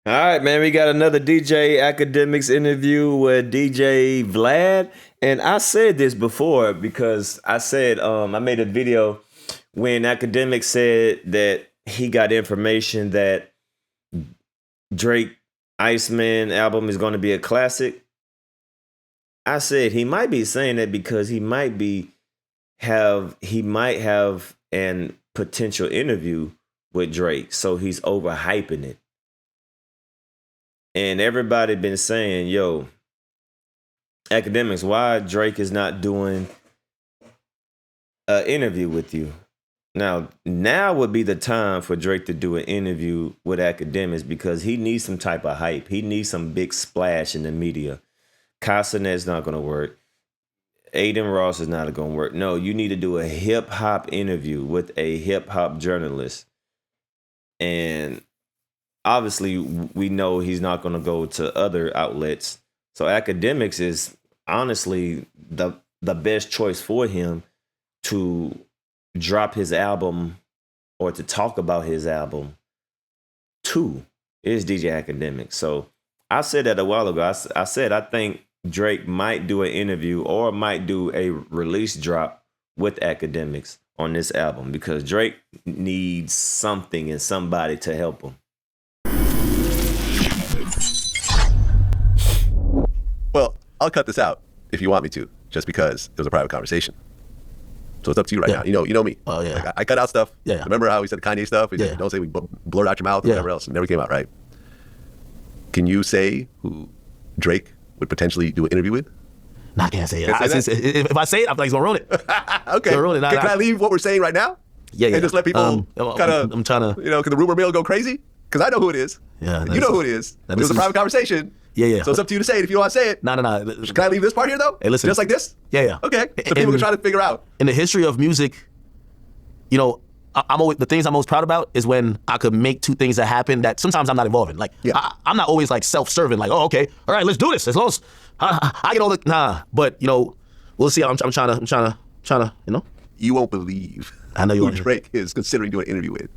All right, man. We got another DJ Academics interview with DJ Vlad, and I said this before because I said I made a video when Academics said that he got information that Drake Iceman album is going to be a classic. I said he might be saying that because he might have an potential interview with Drake, so he's overhyping it. And everybody been saying, yo, Academics, why Drake is not doing an interview with you? Now would be the time for Drake to do an interview with Academics because he needs some type of hype. He needs some big splash in the media. Casanet's not going to work. Aiden Ross is not going to work. No, you need to do a hip hop interview with a hip hop journalist. And obviously, we know he's not going to go to other outlets. So Academics is honestly the best choice for him to drop his album or to talk about his album to is DJ Academics. So I said that a while ago. I said I think Drake might do an interview or might do a release drop with Academics on this album because Drake needs something and somebody to help him. Well, I'll cut this out if you want me to, just because it was a private conversation. So it's up to you right now. You know me. Oh, yeah. Like, I cut out stuff. Yeah. Remember how we said the Kanye stuff? We said, don't say we blurred out your mouth or whatever else. It never came out, right? Can you say who Drake would potentially do an interview with? No, I can't say it. If I say it, I feel like he's going to ruin it. Okay. Ruin it. Can I leave what we're saying right now? Yeah. And just let people kind of, I'm trying to, can the rumor mill go crazy? Because I know who it is. Yeah. You know who it is. It was a private conversation. Yeah. So it's up to you to say it if you don't want to say it. No. Can I leave this part here, though? Hey, listen. Just like this? Yeah. Okay. So people can try to figure out. In the history of music, I'm always, the things I'm most proud about is when I could make two things that happen that sometimes I'm not involved in. Like, I'm not always like self-serving, like, oh, okay, all right, let's do this. As long as I get all the, but, we'll see. I'm trying to, You won't believe I know you who won't. Drake is considering doing an interview with.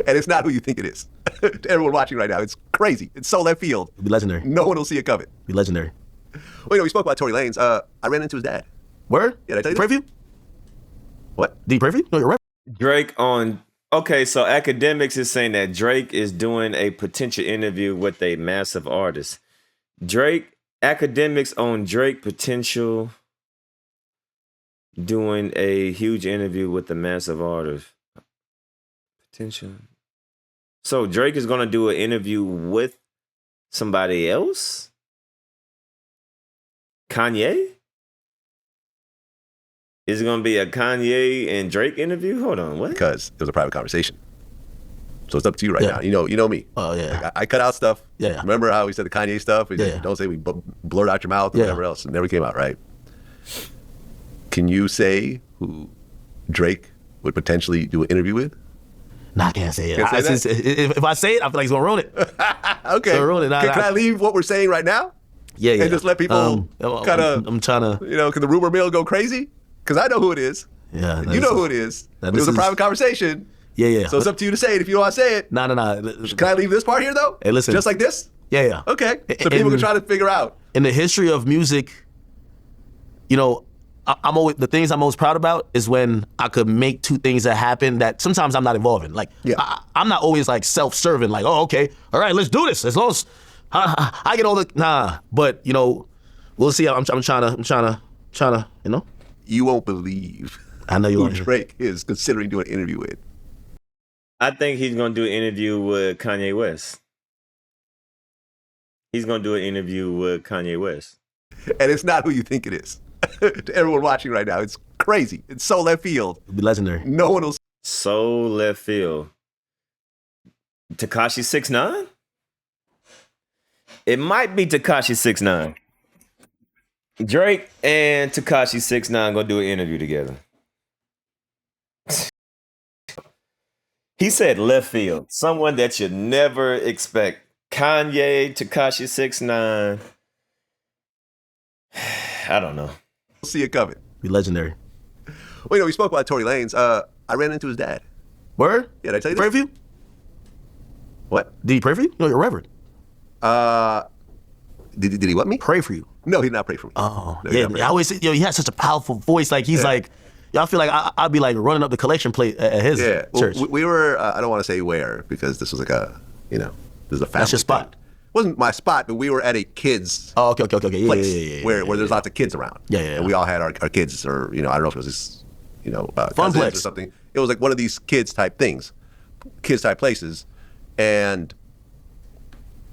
And it's not who you think it is. To everyone watching right now, it's crazy. It's so left field. It'll be legendary. No one will see it coming. It'll be legendary. Well, we spoke about Tory Lanez. I ran into his dad. Word? Yeah, did I tell you pray for you? What? Did he pray for you? No, you're right. Drake on. Okay, so Academics is saying that Drake is doing a potential interview with a massive artist. Academics on Drake potential doing a huge interview with a massive artist. Potential. So Drake is going to do an interview with somebody else? Kanye? Is it going to be a Kanye and Drake interview? Hold on, what? Because it was a private conversation. So it's up to you right now. You know me. Oh, yeah. Like, I cut out stuff. Yeah. Remember how we said the Kanye stuff? We said, don't say we blurred out your mouth or whatever else. It never came out, right? Can you say who Drake would potentially do an interview with? No, I can't say it. Can't say if I say it, I feel like he's going to ruin it. Okay. Ruin it. Can I leave what we're saying right now? Yeah. And just let people kind of, I'm trying to, can the rumor mill go crazy? Because I know who it is. Yeah. You know who it is. It was a private conversation. Yeah. So it's up to you to say it if you don't want to say it. No. Can I leave this part here, though? Hey, listen. Just like this? Yeah. Okay. So people can try to figure out. In the history of music, I'm always, the things I'm most proud about is when I could make two things that happen that sometimes I'm not involved in. Like, I'm not always like self-serving, like, oh, okay, all right, let's do this. As long as I get all the, but, we'll see. I'm trying to, You won't believe I know you who won't. Drake is considering doing an interview with. I think he's going to do an interview with Kanye West. He's going to do an interview with Kanye West. And it's not who you think it is. To everyone watching right now, it's crazy. It's so left field. It'll be legendary. No one will. So left field. Tekashi 6ix9ine? It might be Tekashi 6ix9ine. Drake and Tekashi 6ix9ine gonna do an interview together. He said left field. Someone that you never expect. Kanye, Tekashi 6ix9ine. I don't know. See it coming. Be legendary. Well, we spoke about Tory Lanez. I ran into his dad. Word? Yeah, did I tell you Pray this? for you? What? Did he pray for you? No, you're reverend. Did he want me? Pray for you. No, he did not pray for me. Oh, no, yeah. I always say, he has such a powerful voice. Like, he's like, I feel like I'd be like running up the collection plate at his church. Well, we were, I don't want to say where, because this was like a, this is a family That's your spot. Thing. It wasn't my spot, but we were at a kid's okay. place Yeah, where there's lots of kids around. Yeah. And we all had our kids, or, I don't know if it was this, fun place or something. It was like one of these kids type places. And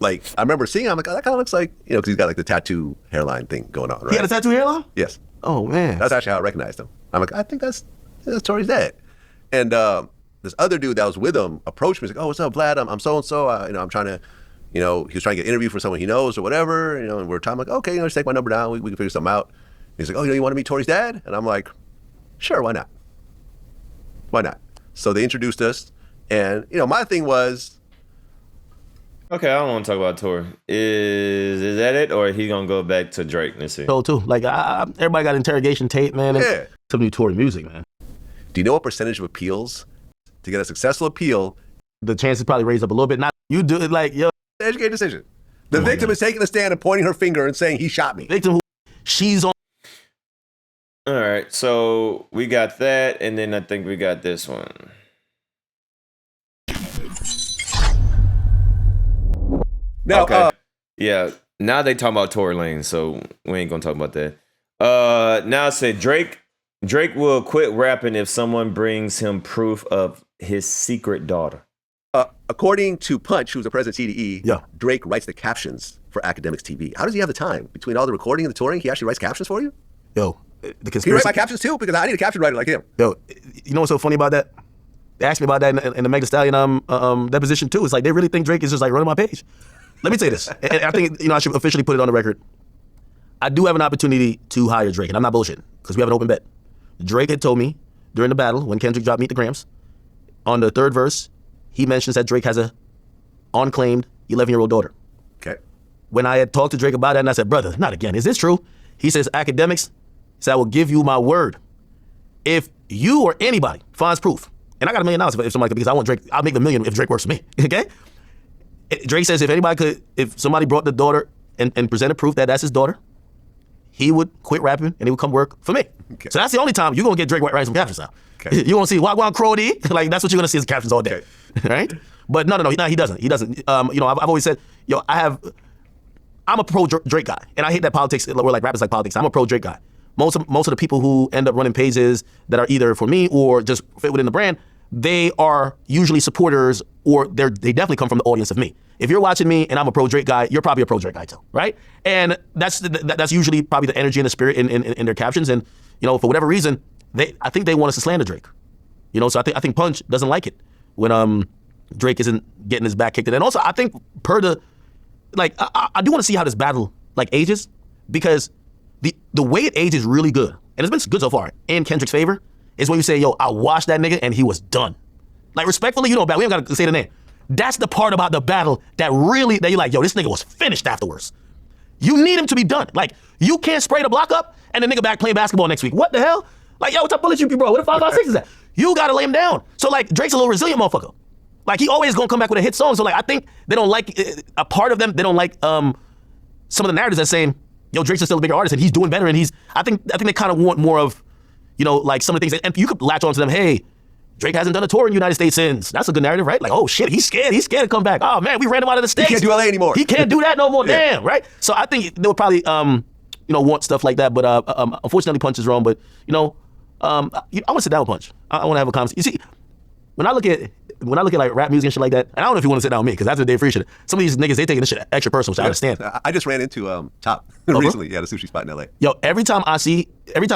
like, I remember seeing him, I'm like, oh, that kind of looks like, because he's got like the tattoo hairline thing going on, right? He had a tattoo hairline? Yes. Oh, man. That's actually how I recognized him. I'm like, I think that's Tori's dad. And this other dude that was with him approached me. He's like, oh, what's up, Vlad? I'm so-and-so. I'm trying to, he was trying to get an interview for someone he knows or whatever, and we're talking like, okay, just take my number down. We can figure something out. And he's like, oh, you want to meet Tori's dad? And I'm like, sure, why not? Why not? So they introduced us. And, my thing was. Okay, I don't want to talk about Tori. Is that it? Or he going to go back to Drake? Let's see. So, too. Like, everybody got interrogation tape, man. Yeah. Some new Tory music, man. Do you know what percentage of appeals to get a successful appeal? The chances probably raised up a little bit. Not you do it like, yo. Educated decision. The victim is taking a stand and pointing her finger and saying he shot me. Victim who she's on. All right, so we got that, and then I think we got this one. Now, okay. Yeah, now they talking about Tory Lanez, so we ain't gonna talk about that. Now it said Drake will quit rapping if someone brings him proof of his secret daughter. According to Punch, who's the president of TDE, yeah. Drake writes the captions for Akademiks TV. How does he have the time between all the recording and the touring? He actually writes captions for you? Yo, the conspiracy. He writes my captions too, because I need a caption writer like him. Yo, you know what's so funny about that? They asked me about that in the Meg Thee Stallion deposition too. It's like they really think Drake is just like running my page. Let me say this, and I think I should officially put it on the record. I do have an opportunity to hire Drake, and I'm not bullshitting, because we have an open bet. Drake had told me during the battle when Kendrick dropped Meet the Grams, on the third verse, he mentions that Drake has a unclaimed 11-year-old daughter. Okay. When I had talked to Drake about that, and I said, brother, not again, is this true? He says, Akademiks, I will give you my word. If you or anybody finds proof, and I got $1 million if somebody could, because I want Drake, I'll make the $1 million if Drake works for me, okay? Drake says if somebody brought the daughter and presented proof that that's his daughter, he would quit rapping and he would come work for me. Okay. So that's the only time you're going to get Drake writing some captions now. Okay. You won't see Wagwan Crody, like that's what you're going to see as captions all day, okay. Right? But no, he doesn't. He doesn't. I've always said, I'm a pro Drake guy, and I hate that politics, we're like rappers like politics. I'm a pro Drake guy. Most of the people who end up running pages that are either for me or just fit within the brand, they are usually supporters, or they definitely come from the audience of me. If you're watching me and I'm a pro Drake guy, you're probably a pro Drake guy too, right? And that's usually probably the energy and the spirit in their captions. And for whatever reason, I think they want us to slander Drake. So I think Punch doesn't like it when Drake isn't getting his back kicked in. And also I think I do want to see how this battle ages, because the way it ages really good, and it's been good so far in Kendrick's favor, is when you say, yo, I watched that nigga and he was done. Like, respectfully, we don't got to say the name. That's the part about the battle that you're like, yo, this nigga was finished afterwards. You need him to be done. Like, you can't spray the block up and the nigga back playing basketball next week. What the hell? Like, yo, what's up, bullet you, bro? What the 5.56 is that? You got to lay him down. So, Drake's a little resilient motherfucker. Like, he always going to come back with a hit song. So, I think they don't like, a part of them, they don't like some of the narratives that's saying, yo, Drake's still a bigger artist and he's doing better. And I think they kind of want more of, some of the things, and you could latch on to them, hey, Drake hasn't done a tour in the United States since. That's a good narrative, right? Like, oh shit, he's scared to come back. Oh man, we ran him out of the States. He can't do LA anymore. He can't do that no more, yeah. Damn, right? So I think they would probably, want stuff like that, but unfortunately Punch is wrong, but, I want to sit down with Punch. I want to have a conversation. You see, when I look at rap music and shit like that, and I don't know if you want to sit down with me, because that's what they appreciate it. Some of these niggas, they taking this shit extra personal, which I understand. I just ran into Top recently at a sushi spot in LA. Yo, every time I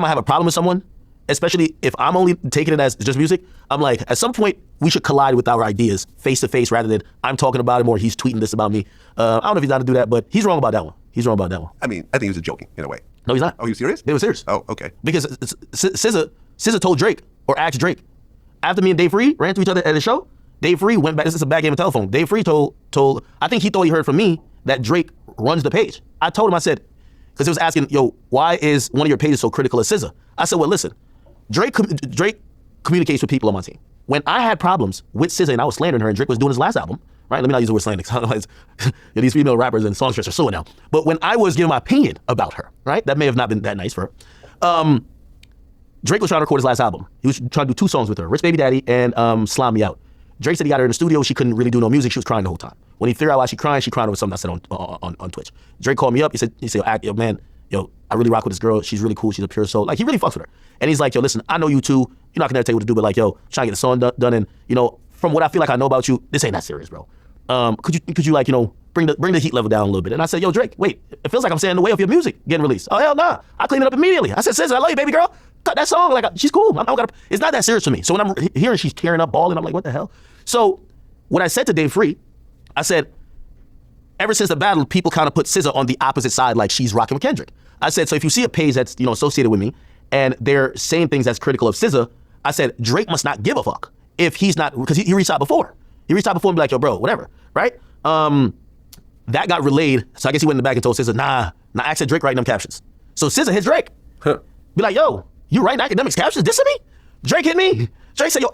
have a problem with someone, especially if I'm only taking it as just music, I'm like, at some point, we should collide with our ideas face to face rather than I'm talking about him or he's tweeting this about me. I don't know if he's allowed to do that, but he's wrong about that one. I mean, I think he was just joking in a way. No, he's not. Oh, he was serious? They were serious. Oh, okay. Because SZA told Drake, or asked Drake, after me and Dave Free ran to each other at the show, Dave Free went back, this is a bad game of telephone. Dave Free told, I think he thought he heard from me that Drake runs the page. I told him, I said, because he was asking, yo, why is one of your pages so critical of SZA? I said, well, listen, Drake communicates with people on my team. When I had problems with SZA and I was slandering her and Drake was doing his last album, right? Let me not use the word slandered. These female rappers and songstress are suing now. But when I was giving my opinion about her, right, that may have not been that nice for her. Drake was trying to record his last album. He was trying to do 2 songs with her, Rich Baby Daddy and Slime Me Out. Drake said he got her in the studio. She couldn't really do no music. She was crying the whole time. When he figured out why she crying over something I said on Twitch. Drake called me up. He said, yo, man, I really rock with this girl. She's really cool. She's a pure soul. Like, he really fucks with her. And he's like, yo, listen, I know you too. You're not gonna tell you what to do, but like, yo, trying to get the song done. And, from what I feel like I know about you, this ain't that serious, bro. Could you like, bring the heat level down a little bit? And I said, yo, Drake, wait, it feels like I'm standing in the way of your music getting released. Oh, hell nah. I cleaned it up immediately. I said, sis, I love you, baby girl. Cut that song. Like, she's cool. It's not that serious for me. So when I'm hearing she's tearing up, bawling, I'm like, what the hell? So what I said to Dave Free, I said, ever since the battle, people kind of put SZA on the opposite side, like she's rocking with Kendrick. I said, so if you see a page that's, associated with me and they're saying things that's critical of SZA, I said, Drake must not give a fuck if he's not, because he reached out before. He reached out before and be like, yo, bro, whatever, right? That got relayed. So I guess he went in the back and told SZA, nah, I said Drake writing them captions. So SZA hit Drake. Be like, yo, you writing Akademiks captions dissing me? Drake hit me. Drake said, yo,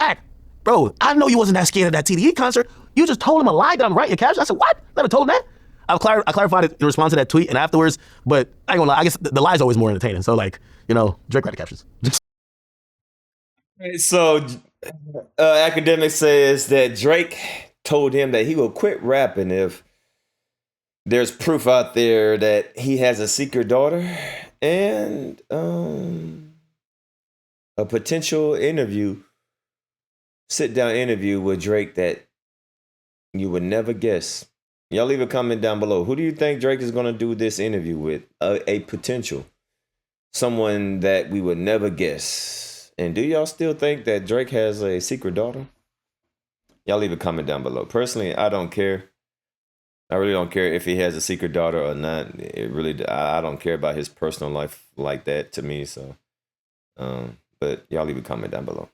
bro, I know you wasn't that scared of that TDE concert. You just told him a lie that I'm writing your captions. I said, what? Never told him that. I clarified it in response to that tweet and afterwards, but I ain't gonna lie, I guess the lie's always more entertaining. So like, Drake write the captions. So Akademiks says that Drake told him that he will quit rapping if there's proof out there that he has a secret daughter and a potential sit-down interview with Drake that you would never guess. Y'all leave a comment down below. Who do you think Drake is going to do this interview with? A potential. Someone that we would never guess. And do y'all still think that Drake has a secret daughter? Y'all leave a comment down below. Personally, I don't care. I really don't care if he has a secret daughter or not. I don't care about his personal life like that to me. So, but y'all leave a comment down below.